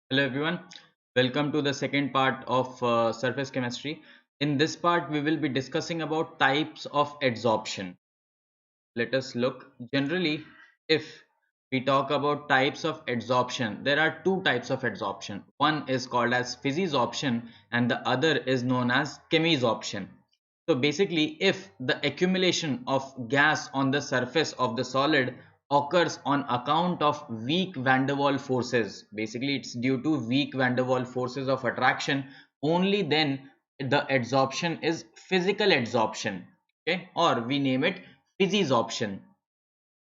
Hello everyone, welcome to the second part of surface chemistry. In this part, we will be discussing about types of adsorption. Let us look. Generally, if we talk about types of adsorption, there are two types of adsorption. One is called as physisorption and the other is known as chemisorption. So basically, if the accumulation of gas on the surface of the solid occurs on account of weak van der Waals forces, basically it's due to weak van der Waals forces of attraction, only then the adsorption is physical adsorption, okay, or we name it physisorption.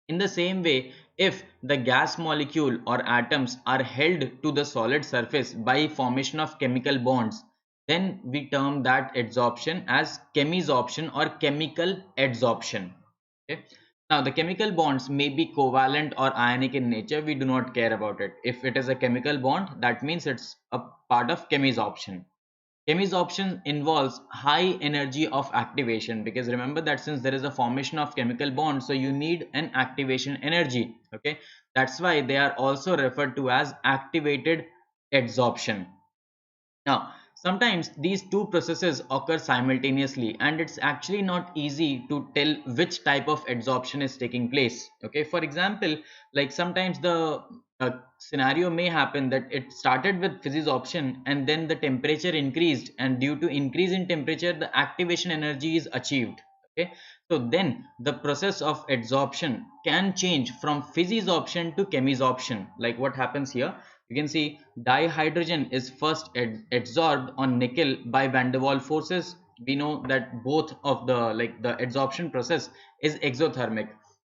In the same way, if the gas molecule or atoms are held to the solid surface by formation of chemical bonds, then we term that adsorption as chemisorption or chemical adsorption. Okay. Now, the chemical bonds may be covalent or ionic in nature. We do not care about it. If it is a chemical bond, that means it's a part of chemisorption. Chemisorption involves high energy of activation, because remember that since there is a formation of chemical bond, so you need an activation energy. Okay, that's why they are also referred to as activated adsorption. Now, sometimes these two processes occur simultaneously and it's actually not easy to tell which type of adsorption is taking place. Okay, for example, like sometimes the scenario may happen that it started with physisorption and then the temperature increased, and due to increase in temperature, the activation energy is achieved. Okay, so then the process of adsorption can change from physisorption to chemisorption. Like what happens here, you can see dihydrogen is first adsorbed on nickel by van der Waals forces. We know that both of the adsorption process is exothermic.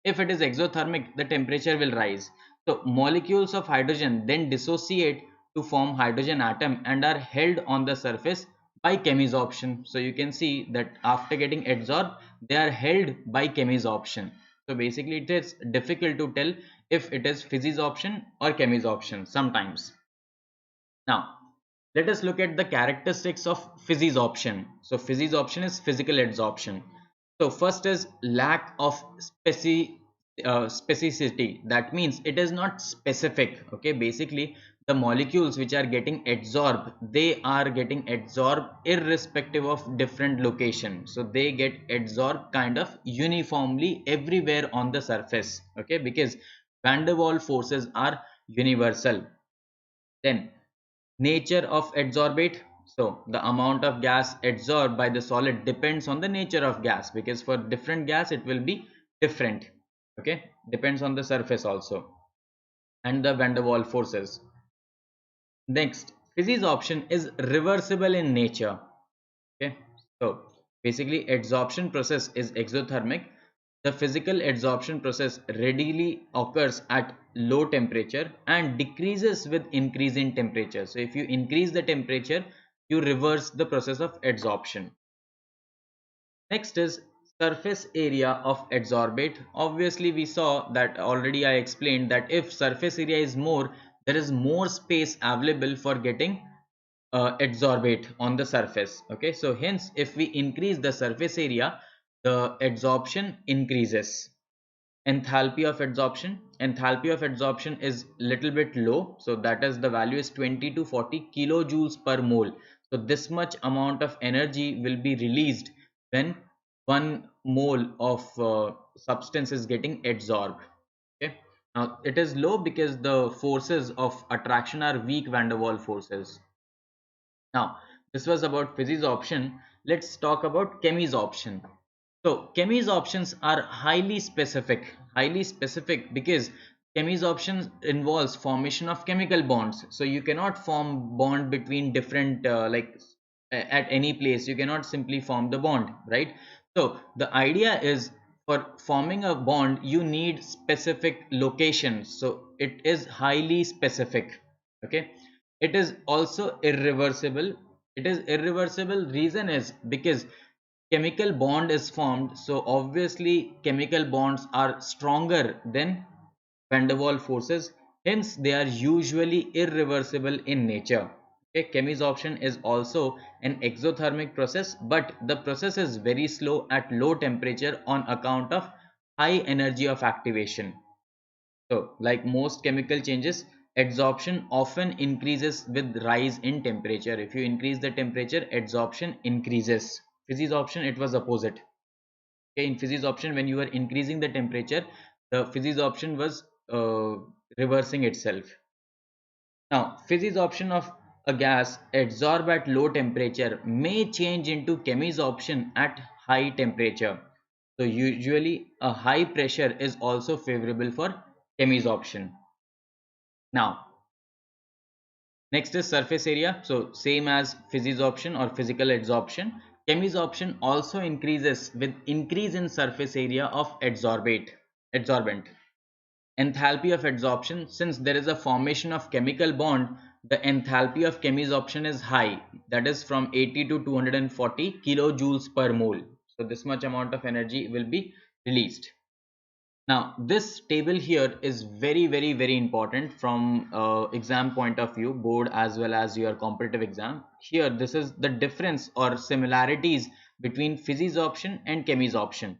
If it is exothermic, the temperature will rise. So molecules of hydrogen then dissociate to form hydrogen atom and are held on the surface by chemisorption. So you can see that after getting adsorbed, they are held by chemisorption. So basically it is difficult to tell if it is physisorption or chemisorption sometimes. Now, let us look at the characteristics of physisorption. So physisorption is physical adsorption. So first is lack of specificity. That means it is not specific. Okay, basically the molecules which are getting adsorbed, they are getting adsorbed irrespective of different location. So they get adsorbed kind of uniformly everywhere on the surface. Okay, because van der Waals forces are universal. Then nature of adsorbate. So the amount of gas adsorbed by the solid depends on the nature of gas, because for different gas it will be different. Okay, depends on the surface also and the van der Waals forces. Next, physisorption is reversible in nature. Okay, so basically adsorption process is exothermic. The physical adsorption process readily occurs at low temperature and decreases with increase in temperature. So if you increase the temperature, you reverse the process of adsorption. Next is surface area of adsorbate. Obviously we saw that already. I explained that if surface area is more, there is more space available for getting adsorbate on the surface. Okay, so hence if we increase the surface area, the adsorption increases. Enthalpy of adsorption is little bit low, so that is the value is 20 to 40 kilojoules per mole. So this much amount of energy will be released when 1 mole of substance is getting adsorbed. Okay, now it is low because the forces of attraction are weak van der Waals forces. Now, this was about physisorption. Let's talk about chemisorption. So, chemisorptions are highly specific because chemisorption involves formation of chemical bonds. So, you cannot form bond between different at any place. You cannot simply form the bond, right? So, the idea is for forming a bond, you need specific locations. So, it is highly specific. Okay, it is also irreversible. It is irreversible. Reason is because chemical bond is formed, so obviously chemical bonds are stronger than van der Waals forces, hence they are usually irreversible in nature. Okay, chemisorption is also an exothermic process, but the process is very slow at low temperature on account of high energy of activation. So like most chemical changes, adsorption often increases with rise in temperature. If you increase the temperature, adsorption increases. Physisorption, it was opposite. Okay, in physisorption, when you are increasing the temperature, the physisorption was reversing itself. Now, physisorption of a gas adsorbed at low temperature may change into chemisorption at high temperature. So usually a high pressure is also favorable for chemisorption. Now, next is surface area. So same as physisorption or physical adsorption. Chemisorption also increases with increase in surface area of adsorbent. Enthalpy of adsorption, since there is a formation of chemical bond, the enthalpy of chemisorption is high, that is from 80 to 240 kilojoules per mole. So this much amount of energy will be released. Now this table here is very important from exam point of view, board as well as your competitive exam. Here this is the difference or similarities between physisorption and chemisorption.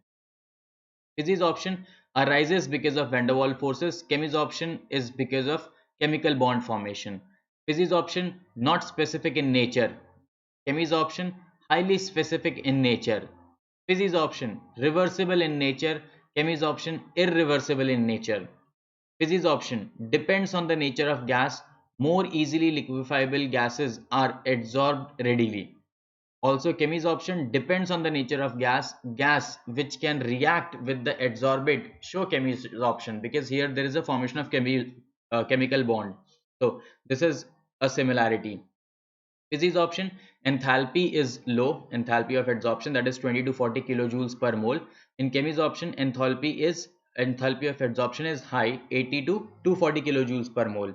Physisorption arises because of van der Waals forces. Chemisorption is because of chemical bond formation. Physisorption not specific in nature. Chemisorption highly specific in nature. Physisorption reversible in nature. Chemisorption irreversible in nature. Physisorption depends on the nature of gas. More easily liquefiable gases are adsorbed readily. Also, chemisorption depends on the nature of gas which can react with the adsorbate show chemisorption, because here there is a formation of chemical bond. So this is a similarity. Physisorption enthalpy is low, enthalpy of adsorption, that is 20 to 40 kilojoules per mole. In chemisorption, enthalpy of adsorption is high, 80 to 240 kilojoules per mole.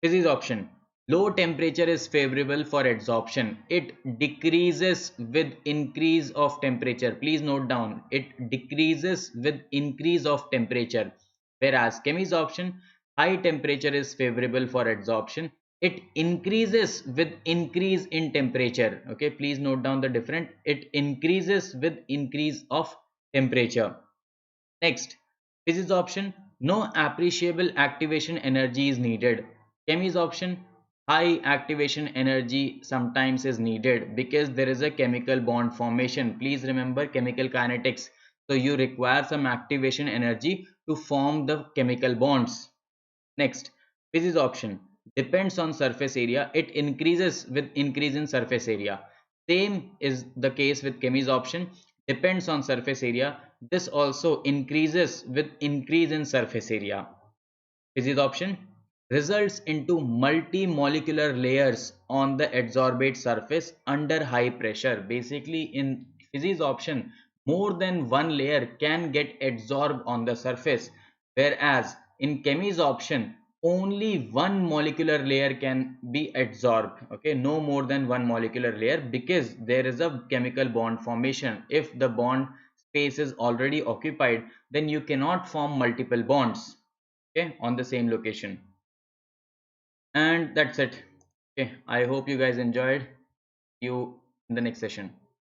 Physisorption. Low temperature is favorable for adsorption. It decreases with increase of temperature. Please note down, it decreases with increase of temperature. Whereas chemisorption, high temperature is favorable for adsorption. It increases with increase in temperature. Okay, please note down the difference. It increases with increase of temperature. Next, physisorption, no appreciable activation energy is needed. Chemisorption, high activation energy sometimes is needed because there is a chemical bond formation. Please remember chemical kinetics. So you require some activation energy to form the chemical bonds. Next, physisorption depends on surface area. It increases with increase in surface area. Same is the case with chemisorption, depends on surface area. This also increases with increase in surface area. Physisorption results into multi-molecular layers on the adsorbate surface under high pressure. Basically, in physisorption, more than one layer can get adsorbed on the surface, whereas in chemisorption, only one molecular layer can be adsorbed. Okay, no more than one molecular layer, because there is a chemical bond formation. If the bond space is already occupied, then you cannot form multiple bonds, okay, on the same location. And that's it. Okay, I hope you guys enjoyed. See you in the next session.